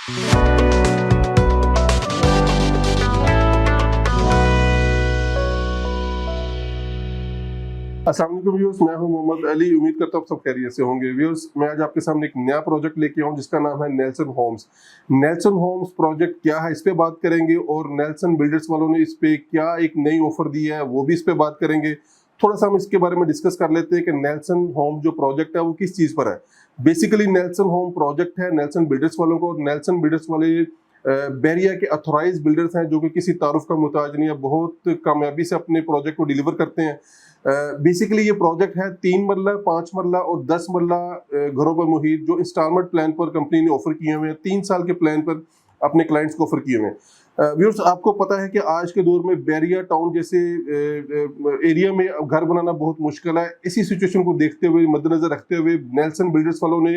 अस्सलाम वालेकुम व्यूअर्स, मैं हूं मोहम्मद अली। उम्मीद करता हूं सब खैरियत से होंगे। व्यूअर्स, मैं आज आपके सामने एक नया प्रोजेक्ट लेके आऊं जिसका नाम है Nelson Holmes. Nelson Holmes project क्या है, इस पे बात करेंगे, और नेल्सन बिल्डर्स वालों ने इस पे क्या एक नई ऑफर दी है वो भी इस पे बात करेंगे। थोड़ा सा हम इसके बारे में डिस्कस कर लेते हैं कि नेल्सन होम जो प्रोजेक्ट है वो किस चीज़ पर है। बेसिकली नेल्सन होम प्रोजेक्ट है नेल्सन बिल्डर्स वालों को। नेल्सन बिल्डर्स वाले बैरिया के अथोराइज बिल्डर्स हैं जो कि किसी तारुफ का मुताज नहीं है, बहुत कामयाबी से अपने प्रोजेक्ट को डिलीवर करते हैं। बेसिकली ये प्रोजेक्ट है 3 मरला, 5 मरला और 10 मरला घरों पर मुहित, जो इंस्टॉलमेंट प्लान पर कंपनी ने ऑफर किए हुए हैं। 3 साल के प्लान पर अपने क्लाइंट्स को ऑफर किए हुए हैं। व्यूअर्स, आपको पता है कि आज के दौर में बैरिया टाउन जैसे एरिया में घर बनाना बहुत मुश्किल है। इसी सिचुएशन को देखते हुए, मद्देनजर रखते हुए, नेल्सन बिल्डर्स वालों ने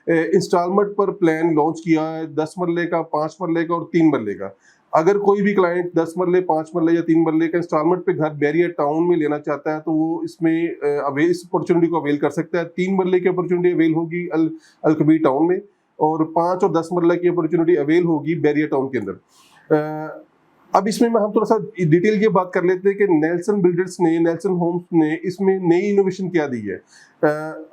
इंस्टॉलमेंट पर प्लान लॉन्च किया है 10 मरले का, 5 मरले का और 3 मरले का। अगर कोई भी क्लाइंट 10 मरले, 5 मरले या 3 मरले का इंस्टॉलमेंट पे घर बैरिया टाउन में लेना चाहता है तो वो इसमें इस अपॉर्चुनिटी को अवेल कर सकता है। 3 मरले की अपॉर्चुनिटी अवेल होगी अलकबीर टाउन में, और 5 और 10 मरले की अपॉर्चुनिटी अवेल होगी बैरिया टाउन के अंदर। अब इसमें हम थोड़ा सा डिटेल ये बात कर लेते हैं कि नेल्सन बिल्डर्स ने, नेल्सन होम्स ने इसमें नई इनोवेशन क्या दी है।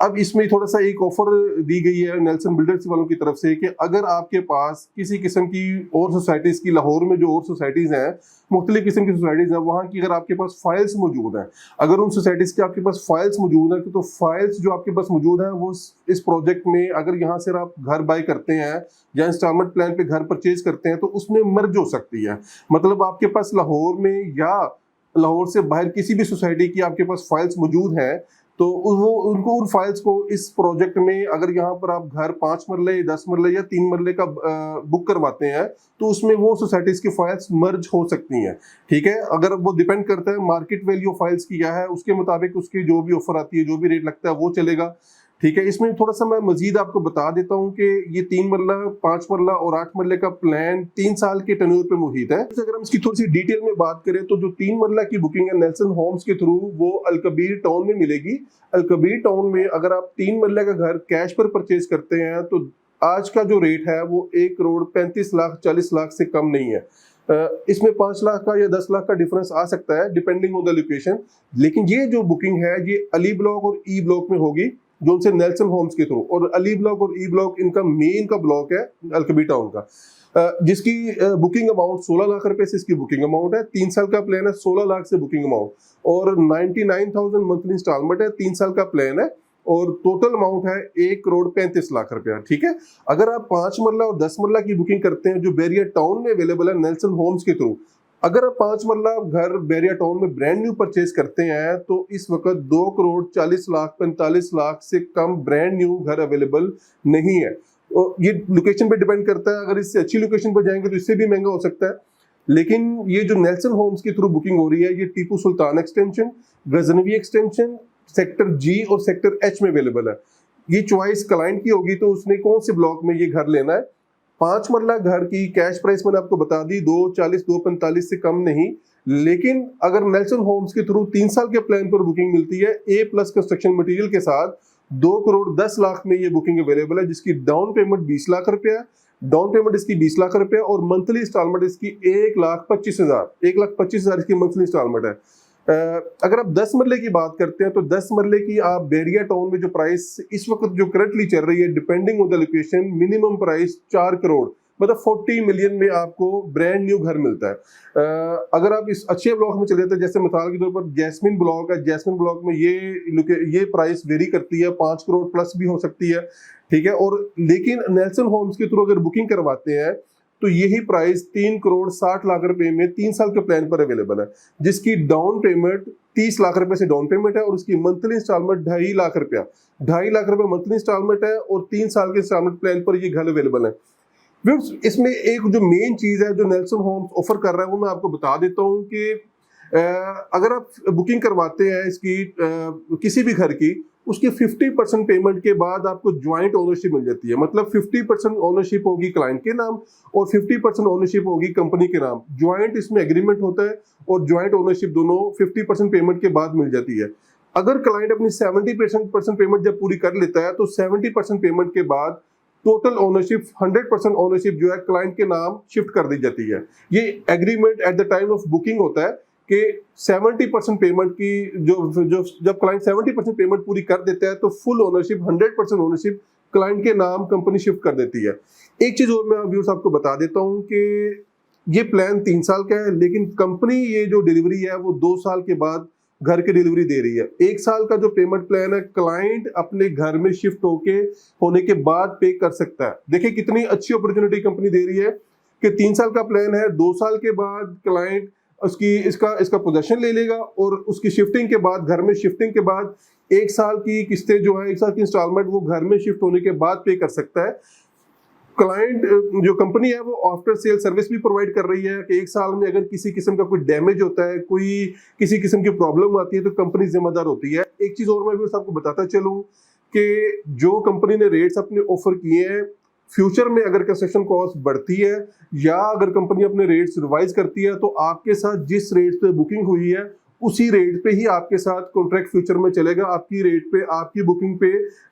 अब इसमें थोड़ा सा एक ऑफर दी गई है नेल्सन बिल्डर्स वालों की तरफ से कि अगर आपके पास किसी किस्म की और सोसाइटीज़ की, लाहौर में जो और सोसाइटीज़ हैं, मुख्तलिफ किस्म की सोसाइटीज़ हैं, वहाँ की अगर आपके पास फाइल्स मौजूद हैं, अगर उन सोसाइटीज़ के आपके पास फाइल्स मौजूद हैं, तो फाइल्स जो आपके पास मौजूद हैं वो इस प्रोजेक्ट में, अगर यहाँ से आप घर बाय करते हैं या इंस्टॉलमेंट प्लान पे घर परचेज करते हैं तो उसमें मर्ज हो सकती है। मतलब आपके पास लाहौर में या लाहौर से बाहर किसी भी सोसाइटी की आपके पास फाइल्स मौजूद हैं, तो वो उनको उन फाइल्स को इस प्रोजेक्ट में, अगर यहाँ पर आप घर 5 मरले, 10 मरले या 3 मरले का बुक करवाते हैं तो उसमें वो सोसाइटीज की फाइल्स मर्ज हो सकती हैं। ठीक है, अगर वो डिपेंड करता है मार्केट वैल्यू फाइल्स की क्या है, उसके मुताबिक उसकी जो भी ऑफर आती है, जो भी रेट लगता है वो चलेगा। ठीक है, इसमें थोड़ा सा मैं मजीद आपको बता देता हूँ कि ये 3 मरला, 5 मरला और 8 मरले का प्लान 3 साल के टेन्योर पे मुहित है। अगर हम इसकी थोड़ी सी डिटेल में बात करें तो जो 3 मरला की बुकिंग है नेल्सन होम्स के थ्रू, वो अलकबीर टाउन में मिलेगी। अलकबीर टाउन में अगर आप 3 मरले का घर कैश पर परचेज करते हैं तो आज का जो रेट है वो 1 करोड़ 35 लाख 40 लाख से कम नहीं है। इसमें 5 लाख का या 10 लाख का डिफरेंस आ सकता है डिपेंडिंग ऑन द लोकेशन। लेकिन ये जो बुकिंग है ये अली ब्लॉक और ई ब्लॉक में होगी, जो उनसे नेल्सन होम्स के थ्रू, और अली ब्लॉक और ई ब्लॉक इनका मेन का ब्लॉक है अलकबीर टाउन का, जिसकी बुकिंग अमाउंट 16 लाख रुपए से इसकी बुकिंग अमाउंट है। 3 साल का प्लान है, 16 लाख से बुकिंग अमाउंट, और 99,000 मंथली इंस्टॉलमेंट है। 3 साल का प्लान है और टोटल अमाउंट है 1 करोड़ 35 लाख रुपया। ठीक है, अगर आप 5 मरला और 10 मरला की बुकिंग करते हैं जो बैरिया टाउन में अवेलेबल है नेल्सन होम्स के थ्रू, अगर आप 5 मरला घर बैरिया टाउन में ब्रांड न्यू परचेज करते हैं तो इस वक्त 2 करोड़ 40 लाख 45 लाख से कम ब्रांड न्यू घर अवेलेबल नहीं है। ये लोकेशन पे डिपेंड करता है, अगर इससे अच्छी लोकेशन पर जाएंगे तो इससे भी महंगा हो सकता है। लेकिन ये जो नेल्सन होम्स के थ्रू बुकिंग हो रही है ये Tipu Sultan extension, Ghaznavi extension, sector जी और सेक्टर एच में अवेलेबल है। ये चॉइस क्लाइंट की होगी तो उसने कौन से ब्लॉक में ये घर लेना है। 5 मरला घर की कैश प्राइस मैंने आपको बता दी 240 245 से कम नहीं। लेकिन अगर नेल्सन होम्स के थ्रू 3 साल के प्लान पर बुकिंग मिलती है A+ कंस्ट्रक्शन मटेरियल के साथ, 2 करोड़ 10 लाख में ये बुकिंग अवेलेबल है, जिसकी डाउन पेमेंट 20 लाख रुपया, डाउन पेमेंट इसकी 20 लाख रुपया और मंथली इंस्टॉलमेंट इसकी 1,25,000 1,25,000 इसकी मंथली इंस्टॉलमेंट है। अगर आप 10 मरले की बात करते हैं तो 10 मरले की आप बैरिया टाउन में जो प्राइस इस वक्त जो करंटली चल रही है, depending on the location, minimum price 4 crore, मतलब 40 मिलियन में आपको ब्रांड न्यू घर मिलता है। अगर आप इस अच्छे ब्लॉक में चले जाते हैं, जैसे मिसाल के तौर पर जैस्मिन ब्लॉक है, जैस्मिन ब्लॉक में ये प्राइस वेरी करती है, 5 करोड़ प्लस भी हो सकती है। ठीक है, और लेकिन नेल्सन होम्स के थ्रू अगर बुकिंग करवाते हैं तो यही प्राइस 3 करोड़ 60 लाख रुपए में 3 साल के प्लान पर अवेलेबल है, जिसकी डाउन पेमेंट 30 लाख रुपए से डाउन पेमेंट है और उसकी मंथली इंस्टॉलमेंट 2.5 लाख रुपया, 2.5 लाख रुपए मंथली इंस्टॉलमेंट है और 3 साल के इंस्टॉलमेंट प्लान पर ये घर अवेलेबल है। इसमें एक जो मेन चीज है जो नेल्सन होम्स ऑफर कर रहा है वो मैं आपको बता देता हूँ कि अगर आप बुकिंग करवाते हैं इसकी किसी भी घर की, उसकी 50% पेमेंट के बाद आपको ज्वाइंट ओनरशिप मिल जाती है। मतलब 50% ओनरशिप होगी क्लाइंट के नाम और 50% ओनरशिप होगी कंपनी के नाम। ज्वाइंट इसमें एग्रीमेंट होता है और ज्वाइंट ओनरशिप दोनों 50% पेमेंट के बाद मिल जाती है। अगर क्लाइंट अपनी 70% पेमेंट जब पूरी कर लेता है तो 70% पेमेंट के बाद टोटल ओनरशिप 100% ओनरशिप जो है क्लाइंट के नाम शिफ्ट कर दी जाती है। ये agreement at the time of booking होता है कि 70% पेमेंट की जो जो जब क्लाइंट 70% पेमेंट पूरी कर देता है तो फुल ओनरशिप 100% ओनरशिप क्लाइंट के नाम कंपनी शिफ्ट कर देती है। एक चीज और मैं व्यूअर्स आपको बता देता हूं कि ये प्लान 3 साल का है, लेकिन कंपनी ये जो डिलीवरी है वो 2 साल के बाद घर की डिलीवरी दे रही है। 1 साल का जो पेमेंट प्लान है क्लाइंट अपने घर में शिफ्ट होने के बाद पे कर सकता है। देखिए कितनी अच्छी अपॉर्चुनिटी कंपनी दे रही है कि 3 साल का प्लान है, 2 साल के बाद क्लाइंट इसका पोजेशन ले लेगा और उसकी शिफ्टिंग के बाद, घर में शिफ्टिंग के बाद 1 साल की किस्तें जो है, 1 साल की इंस्टॉलमेंट वो घर में शिफ्ट होने के बाद पे कर सकता है। क्लाइंट जो कंपनी है वो आफ्टर सेल सर्विस भी प्रोवाइड कर रही है कि 1 साल में अगर किसी किस्म का कोई डैमेज होता है, कोई किसी किस्म की प्रॉब्लम आती है तो कंपनी जिम्मेदार होती है। एक चीज और मैं भी आपको बताता चलूं कि जो कंपनी ने रेट्स अपने ऑफर किए हैं, फ्यूचर में अगर कंस्ट्रक्शन कॉस्ट बढ़ती है या अगर कंपनी अपने रेट्स रिवाइज करती है तो आपके साथ जिस रेट पे बुकिंग हुई है उसी रेट पे ही आपके साथ कॉन्ट्रैक्ट फ्यूचर में चलेगा। आपकी रेट पे, आपकी बुकिंग पे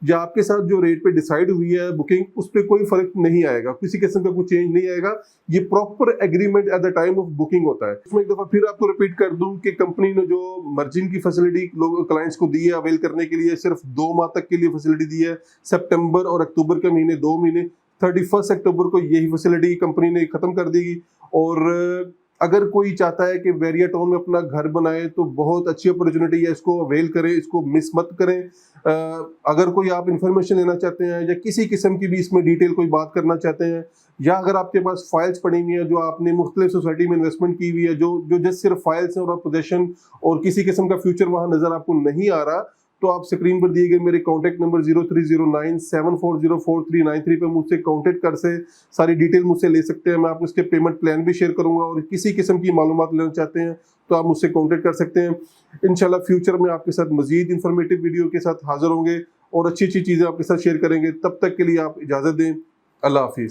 या आपके साथ जो रेट पे डिसाइड हुई है बुकिंग, उस पे कोई फर्क नहीं आएगा, किसी किस्म का कोई चेंज नहीं आएगा। ये proper agreement at the time of booking होता है। इसमें एक दफा फिर आपको रिपीट कर दूं कि कंपनी ने जो मर्जिंग की फैसिलिटी क्लाइंट्स को दी है अवेल करने के लिए, सिर्फ 2 माह तक के लिए फैसिलिटी दी है। सितंबर और अक्टूबर के महीने, 2 महीने, 31 अक्टूबर को यही फैसिलिटी कंपनी ने खत्म कर देगी। और अगर कोई चाहता है कि वेरिया टाउन में अपना घर बनाए तो बहुत अच्छी अपॉर्चुनिटी है, इसको अवेल करें, इसको मिस मत करें। अगर कोई आप इंफॉर्मेशन लेना चाहते हैं या किसी किस्म की भी इसमें डिटेल कोई बात करना चाहते हैं, या अगर आपके पास फाइल्स पड़ी हुई है जो आपने मुख्तलिफ सोसाइटी में इन्वेस्टमेंट की हुई है, जो जस्ट सिर्फ फाइल्स हैं और पोजेशन और किसी किस्म का फ्यूचर वहां नजर आपको नहीं आ रहा, तो आप स्क्रीन पर दिए गए मेरे कॉन्टैक्ट नंबर 030974049393 पे मुझसे कॉन्टैक्ट कर से सारी डिटेल मुझसे ले सकते हैं। मैं आपको इसके पेमेंट प्लान भी शेयर करूंगा और किसी किस्म की मालूमात लेना चाहते हैं तो आप मुझसे कॉन्टैक्ट कर सकते हैं। इंशाल्लाह फ्यूचर में आपके साथ मजीद इंफॉर्मेटिव वीडियो के साथ हाजिर होंगे और अच्छी अच्छी चीज़ें आपके साथ शेयर करेंगे। तब तक के लिए आप इजाज़त दें। अल्लाह हाफिज़।